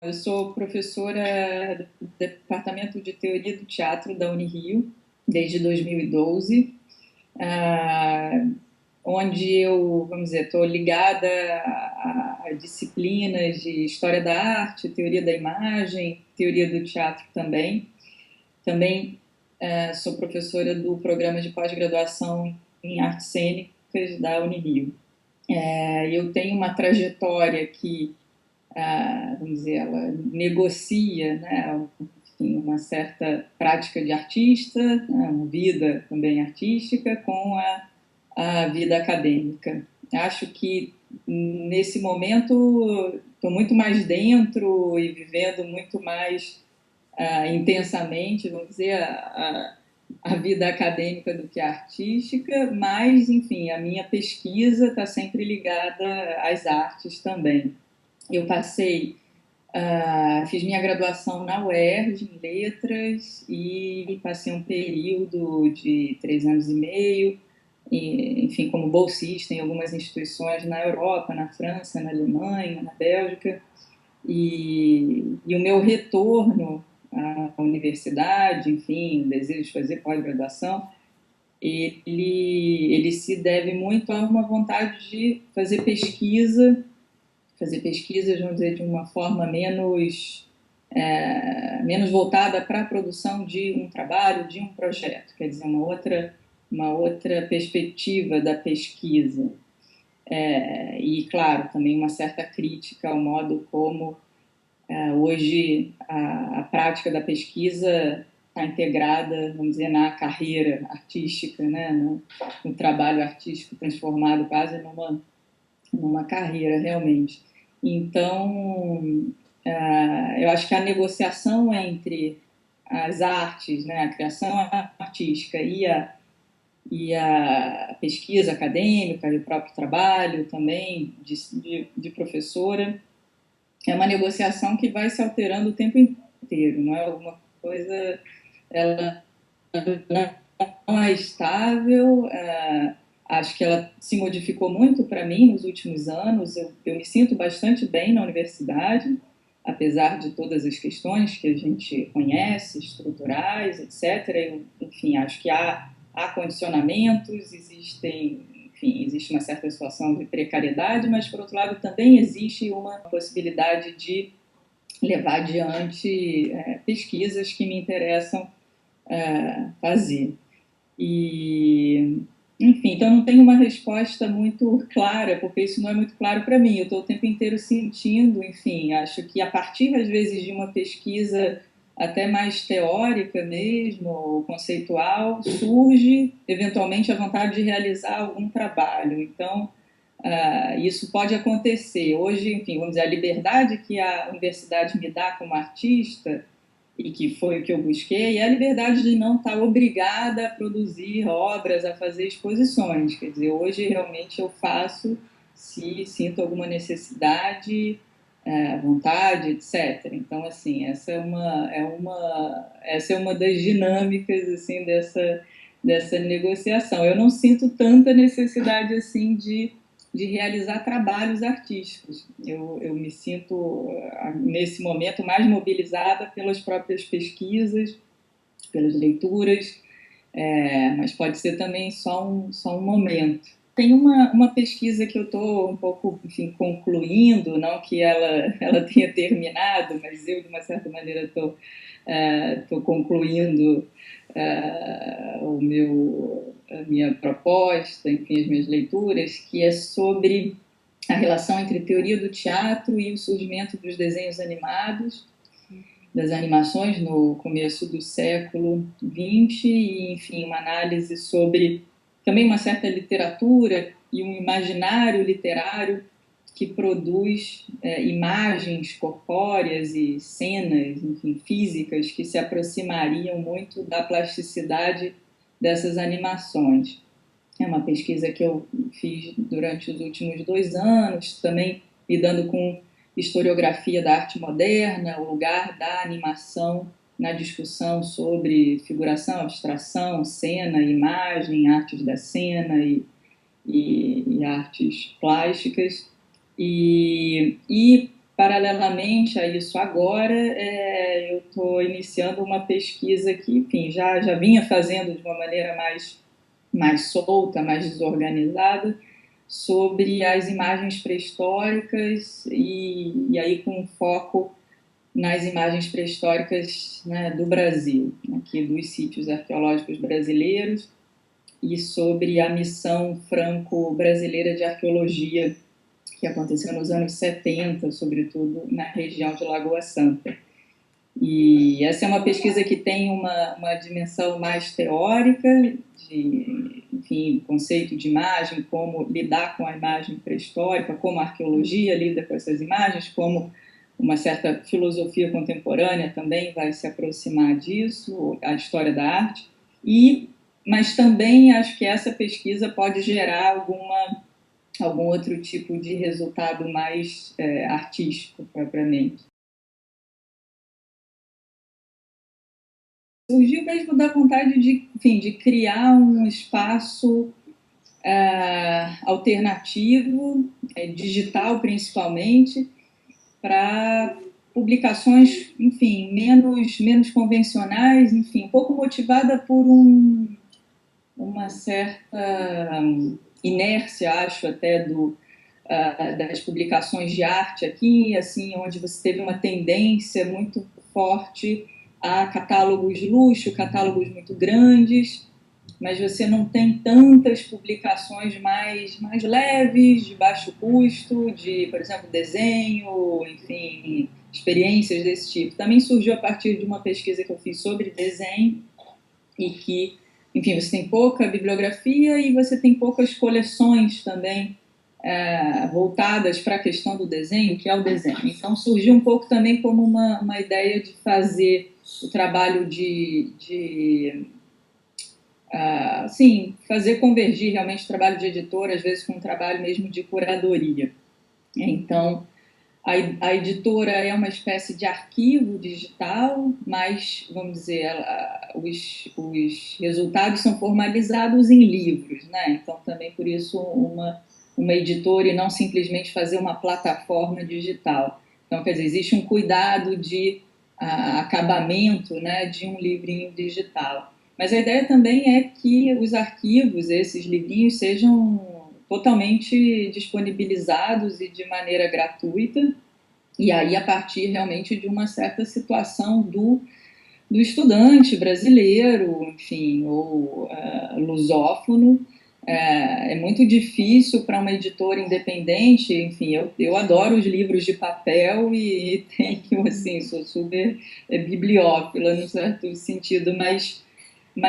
Eu sou professora do Departamento de Teoria do Teatro da Unirio desde 2012, onde eu, vamos dizer, estou ligada a disciplinas de História da Arte, Teoria da Imagem, Teoria do Teatro também. Também sou professora do programa de pós-graduação em Artes Cênicas da Unirio. Eu tenho uma trajetória que vamos dizer, ela negocia, né, enfim, uma certa prática de artista, né, uma vida também artística, com a vida acadêmica. Acho que nesse momento estou muito mais dentro e vivendo muito mais intensamente, vamos dizer, a vida acadêmica do que a artística, mas, enfim, a minha pesquisa está sempre ligada às artes também. Eu fiz minha graduação na UERJ em letras e passei um período de 3 anos e meio, enfim, como bolsista em algumas instituições na Europa, na França, na Alemanha, na Bélgica. E o meu retorno à universidade, enfim, o desejo de fazer pós-graduação, ele se deve muito a uma vontade de fazer pesquisas, vamos dizer, de uma forma menos voltada para a produção de um trabalho, de um projeto, quer dizer, uma outra perspectiva da pesquisa. E, claro, também uma certa crítica ao modo como hoje a prática da pesquisa está integrada, vamos dizer, na carreira artística, né? No trabalho artístico transformado quase numa carreira, realmente. Então, eu acho que a negociação entre as artes, né, a criação artística e a pesquisa acadêmica e o próprio trabalho também de professora é uma negociação que vai se alterando o tempo inteiro, não é alguma coisa, ela não é estável. Acho que ela se modificou muito para mim nos últimos anos. Eu me sinto bastante bem na universidade, apesar de todas as questões que a gente conhece, estruturais, etc. Enfim, acho que há condicionamentos, existe uma certa situação de precariedade, mas, por outro lado, também existe uma possibilidade de levar adiante pesquisas que me interessam fazer. Enfim, então não tenho uma resposta muito clara, porque isso não é muito claro para mim. Eu estou o tempo inteiro sentindo, enfim, acho que a partir, às vezes, de uma pesquisa até mais teórica mesmo, ou conceitual, surge, eventualmente, a vontade de realizar algum trabalho. Então, isso pode acontecer. Hoje, enfim, vamos dizer, a liberdade que a universidade me dá como artista, e que foi o que eu busquei, é a liberdade de não estar obrigada a produzir obras, a fazer exposições. Quer dizer, hoje realmente eu faço se sinto alguma necessidade, vontade, etc. Então, assim, essa é uma das dinâmicas assim dessa negociação. Eu não sinto tanta necessidade assim de realizar trabalhos artísticos. Eu me sinto, nesse momento, mais mobilizada pelas próprias pesquisas, pelas leituras, mas pode ser também só um momento. Tem uma pesquisa que eu estou um pouco, enfim, concluindo, não que ela tenha terminado, mas eu, de uma certa maneira, estou concluindo a minha proposta, enfim, as minhas leituras, que é sobre a relação entre teoria do teatro e o surgimento dos desenhos animados, das animações no começo do século XX, e, enfim, uma análise sobre também uma certa literatura e um imaginário literário que produz imagens corpóreas e cenas, enfim, físicas que se aproximariam muito da plasticidade dessas animações. É uma pesquisa que eu fiz durante os últimos 2 anos, também lidando com historiografia da arte moderna, o lugar da animação na discussão sobre figuração, abstração, cena, imagem, artes da cena e artes plásticas. E paralelamente a isso agora, eu estou iniciando uma pesquisa que, enfim, já vinha fazendo de uma maneira mais solta, mais desorganizada, sobre as imagens pré-históricas e aí com foco nas imagens pré-históricas, né, do Brasil, aqui dos sítios arqueológicos brasileiros, e sobre a missão franco-brasileira de arqueologia que aconteceu nos anos 70, sobretudo na região de Lagoa Santa. E essa é uma pesquisa que tem uma dimensão mais teórica, de, enfim, conceito de imagem, como lidar com a imagem pré-histórica, como a arqueologia lida com essas imagens, como uma certa filosofia contemporânea também vai se aproximar disso, a história da arte. Mas também acho que essa pesquisa pode gerar algum outro tipo de resultado mais artístico, propriamente. Surgiu mesmo da vontade de, enfim, de criar um espaço alternativo, digital principalmente, para publicações, enfim, menos convencionais, enfim, um pouco motivada por uma certa inércia, acho, até das publicações de arte aqui, assim, onde você teve uma tendência muito forte a catálogos de luxo, catálogos muito grandes, mas você não tem tantas publicações mais leves, de baixo custo, de, por exemplo, desenho, enfim, experiências desse tipo. Também surgiu a partir de uma pesquisa que eu fiz sobre desenho e que, enfim, você tem pouca bibliografia e você tem poucas coleções também voltadas para a questão do desenho, que é o desenho. Então surgiu um pouco também como uma ideia de fazer o trabalho sim, fazer convergir realmente o trabalho de editor, às vezes com um trabalho mesmo de curadoria. Então, a editora é uma espécie de arquivo digital, mas, vamos dizer, os resultados são formalizados em livros, né? Então, também por isso uma editora e não simplesmente fazer uma plataforma digital. Então, quer dizer, existe um cuidado de acabamento, né, de um livrinho digital. Mas a ideia também é que os arquivos, esses livrinhos, sejam totalmente disponibilizados e de maneira gratuita, e aí a partir realmente de uma certa situação do estudante brasileiro, enfim, ou lusófono. É muito difícil para uma editora independente, enfim, eu adoro os livros de papel e tenho, assim, sou super bibliófila, no certo sentido, mas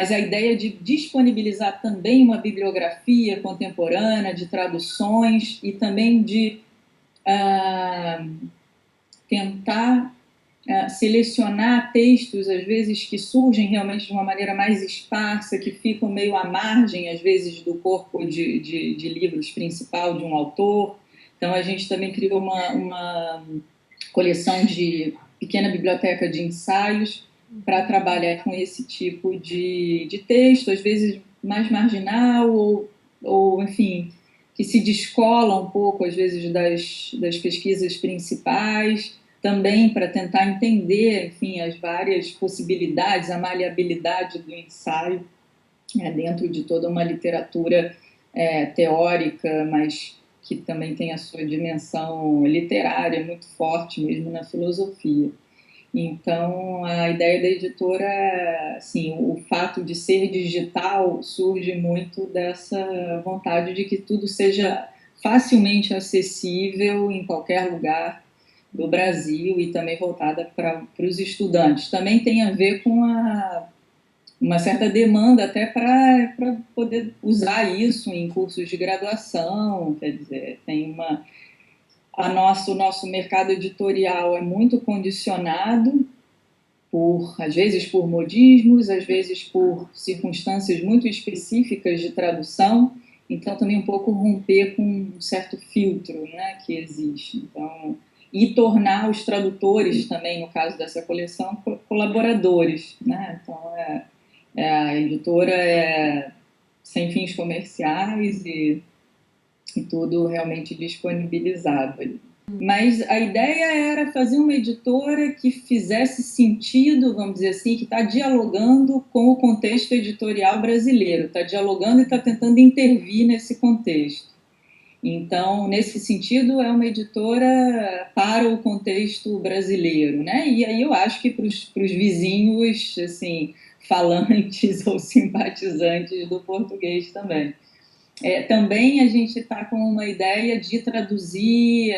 a ideia de disponibilizar também uma bibliografia contemporânea, de traduções e também de tentar selecionar textos, às vezes, que surgem realmente de uma maneira mais esparsa, que ficam meio à margem, às vezes, do corpo de livros principal de um autor. Então, a gente também criou uma coleção de pequena biblioteca de ensaios para trabalhar com esse tipo de texto, às vezes mais marginal ou enfim, que se descola um pouco, às vezes, das pesquisas principais, também para tentar entender, enfim, as várias possibilidades, a maleabilidade do ensaio dentro de toda uma literatura teórica, mas que também tem a sua dimensão literária muito forte mesmo na filosofia. Então, a ideia da editora, assim, o fato de ser digital surge muito dessa vontade de que tudo seja facilmente acessível em qualquer lugar do Brasil e também voltada para os estudantes. Também tem a ver com uma certa demanda até para poder usar isso em cursos de graduação, quer dizer, tem o nosso mercado editorial é muito condicionado às vezes por modismos, às vezes por circunstâncias muito específicas de tradução, então também um pouco romper com um certo filtro, né, que existe. Então, e tornar os tradutores também, no caso dessa coleção, colaboradores, né? Então, a editora é sem fins comerciais e tudo realmente disponibilizado ali. Mas a ideia era fazer uma editora que fizesse sentido, vamos dizer assim, que está dialogando com o contexto editorial brasileiro, está dialogando e está tentando intervir nesse contexto. Então, nesse sentido, é uma editora para o contexto brasileiro, né? E aí eu acho que para os vizinhos, assim, falantes ou simpatizantes do português também. Também a gente está com uma ideia de traduzir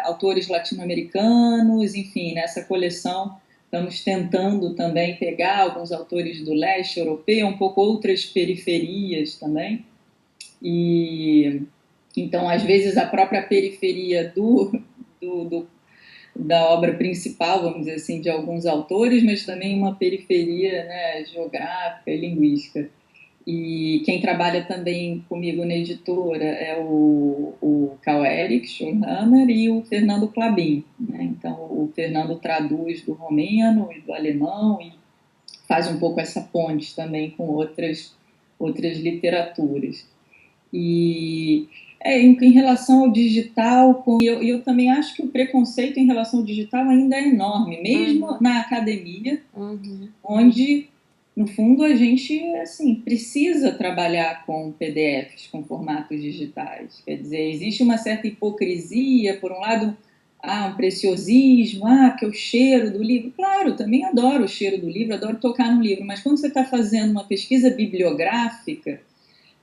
autores latino-americanos, enfim, nessa coleção estamos tentando também pegar alguns autores do leste europeu, um pouco outras periferias também, e então às vezes a própria periferia do, do da obra principal, vamos dizer assim, de alguns autores, mas também uma periferia, né, geográfica e linguística. E quem trabalha também comigo na editora é o Karl Erik Schulhammer e o Fernando Klabin, né? Então, o Fernando traduz do romeno e do alemão e faz um pouco essa ponte também com outras literaturas. E em relação ao digital, eu também acho que o preconceito em relação ao digital ainda é enorme, mesmo na academia, onde, no fundo, a gente assim, precisa trabalhar com PDFs, com formatos digitais. Quer dizer, existe uma certa hipocrisia, por um lado, um preciosismo, porque o cheiro do livro. Claro, também adoro o cheiro do livro, adoro tocar no livro, mas quando você está fazendo uma pesquisa bibliográfica,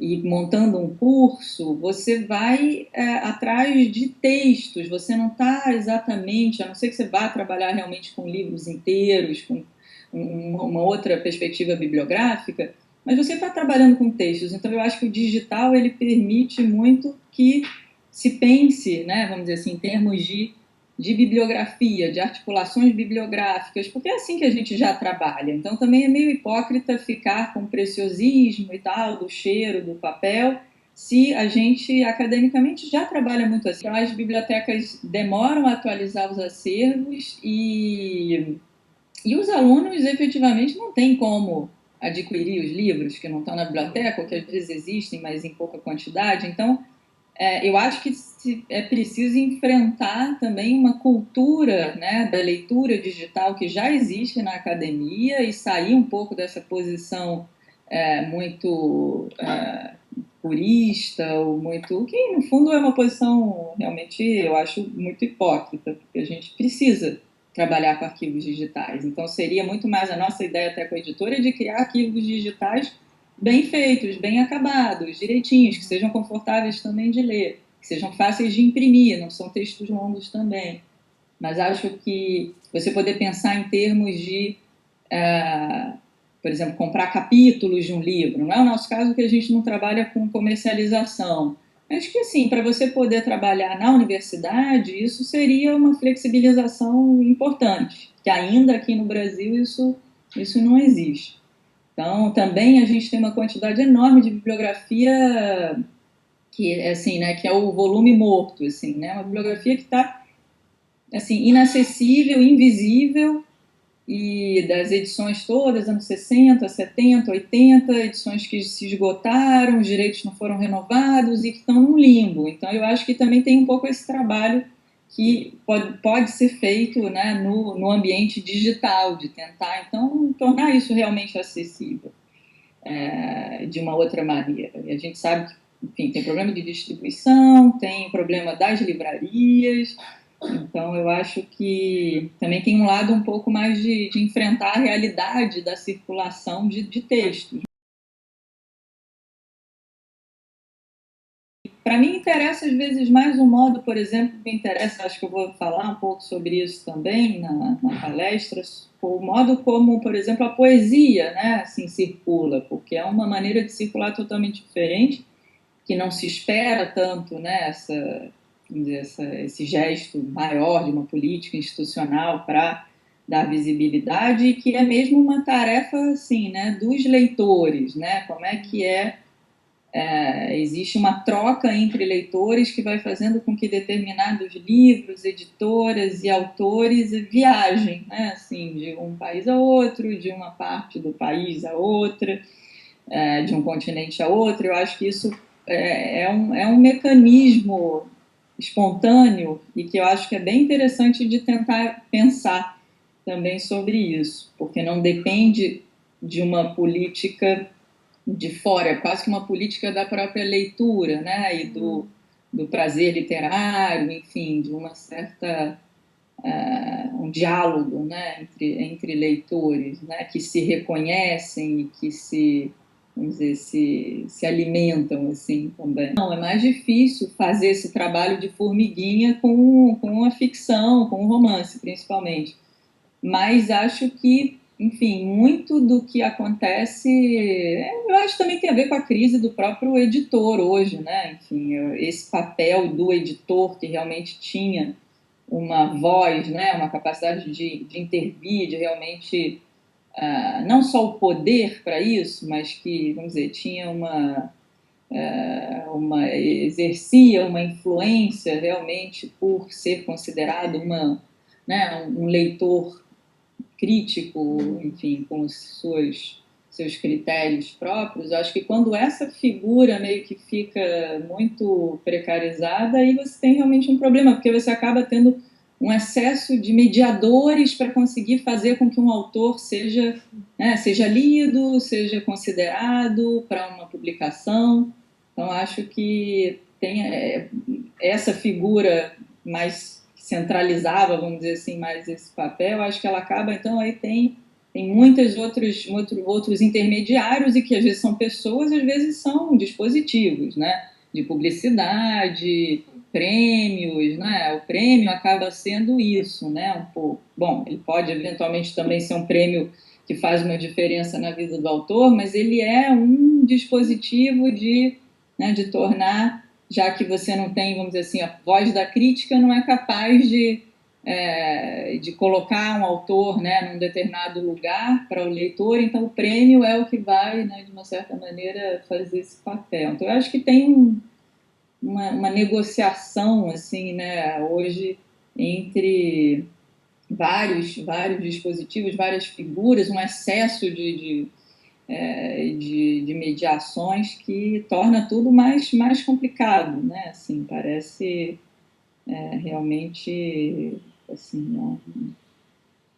e montando um curso, você vai atrás de textos, você não está exatamente, a não ser que você vá trabalhar realmente com livros inteiros, com uma outra perspectiva bibliográfica, mas você está trabalhando com textos, então eu acho que o digital ele permite muito que se pense, né, vamos dizer assim, em termos de bibliografia, de articulações bibliográficas, porque é assim que a gente já trabalha. Então também é meio hipócrita ficar com o preciosismo e tal, do cheiro, do papel, se a gente academicamente já trabalha muito assim. Então as bibliotecas demoram a atualizar os acervos e os alunos efetivamente não têm como adquirir os livros que não estão na biblioteca, ou que às vezes existem, mas em pouca quantidade. Então, eu acho que é preciso enfrentar também uma cultura, né, da leitura digital que já existe na academia e sair um pouco dessa posição muito purista, ou muito, que no fundo é uma posição realmente, eu acho, muito hipócrita, porque a gente precisa trabalhar com arquivos digitais. Então seria muito mais a nossa ideia até com a editora de criar arquivos digitais bem feitos, bem acabados, direitinhos, que sejam confortáveis também de ler, que sejam fáceis de imprimir, não são textos longos também. Mas acho que você poder pensar em termos de, por exemplo, comprar capítulos de um livro, não é o nosso caso que a gente não trabalha com comercialização. Acho que, assim, para você poder trabalhar na universidade, isso seria uma flexibilização importante, que ainda aqui no Brasil isso não existe. Então, também a gente tem uma quantidade enorme de bibliografia que é assim, né, que é o volume morto, assim, né, uma bibliografia que está assim inacessível, invisível, e das edições todas, anos 60, 70, 80, edições que se esgotaram, os direitos não foram renovados e que estão num limbo. Então, eu acho que também tem um pouco esse trabalho que pode ser feito, né, no ambiente digital, de tentar, então, tornar isso realmente acessível de uma outra maneira. E a gente sabe que, enfim, tem problema de distribuição, tem problema das livrarias, então eu acho que também tem um lado um pouco mais de enfrentar a realidade da circulação de textos. Para mim interessa às vezes mais um modo, por exemplo, que me interessa, acho que eu vou falar um pouco sobre isso também na palestra, o modo como, por exemplo, a poesia, né, assim, circula, porque é uma maneira de circular totalmente diferente, que não se espera tanto, né, esse gesto maior de uma política institucional para dar visibilidade, e que é mesmo uma tarefa assim, né, dos leitores, né, como é que existe uma troca entre leitores que vai fazendo com que determinados livros, editoras e autores viajem, né, assim, de um país a outro, de uma parte do país a outra, de um continente a outro. Eu acho que isso é um mecanismo espontâneo e que eu acho que é bem interessante de tentar pensar também sobre isso, porque não depende de uma política de fora, é quase que uma política da própria leitura, né, e do prazer literário, enfim, de uma certa um diálogo, né, entre leitores, né, que se reconhecem e que vamos dizer, se alimentam assim também. Não, é mais difícil fazer esse trabalho de formiguinha com a ficção, com o romance, principalmente. Mas acho que, enfim, muito do que acontece, eu acho que também tem a ver com a crise do próprio editor hoje, né? Enfim, esse papel do editor que realmente tinha uma voz, né? Uma capacidade de intervir, de realmente não só o poder para isso, mas que, vamos dizer, tinha exercia uma influência realmente por ser considerado né, um leitor crítico, enfim, com seus critérios próprios. Eu acho que quando essa figura meio que fica muito precarizada, aí você tem realmente um problema, porque você acaba tendo um excesso de mediadores para conseguir fazer com que um autor seja lido, seja considerado para uma publicação. Então, acho que tem essa figura mais centralizava, vamos dizer assim, mais esse papel, acho que ela acaba, então aí tem muitos outros intermediários e que às vezes são pessoas, às vezes são dispositivos, né? De publicidade, prêmios, né? O prêmio acaba sendo isso, né? Um pouco. Bom, ele pode eventualmente também ser um prêmio que faz uma diferença na vida do autor, mas ele é um dispositivo de tornar, já que você não tem, vamos dizer assim, a voz da crítica não é capaz de colocar um autor, né, num determinado lugar para o leitor, então o prêmio é o que vai, né, de uma certa maneira, fazer esse papel. Então eu acho que tem uma negociação assim, né, hoje entre vários dispositivos, várias figuras, um excesso de mediações que torna tudo mais complicado, né? Assim, parece realmente assim,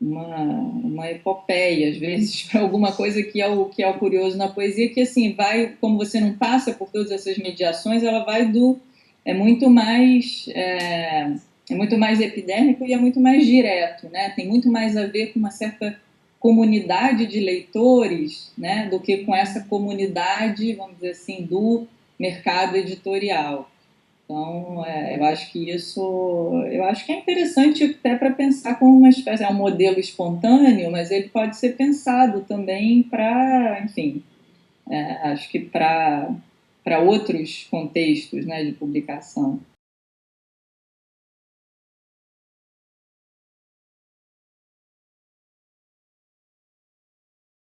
uma epopeia, às vezes, para alguma coisa que é o curioso na poesia, que assim, como você não passa por todas essas mediações, ela vai é muito mais é muito mais epidêmico e é muito mais direto, né? Tem muito mais a ver com uma certa comunidade de leitores, né, do que com essa comunidade, vamos dizer assim, do mercado editorial. Então, eu acho que é interessante até para pensar como uma espécie, é um modelo espontâneo, mas ele pode ser pensado também para, enfim, acho que para outros contextos, né, de publicação.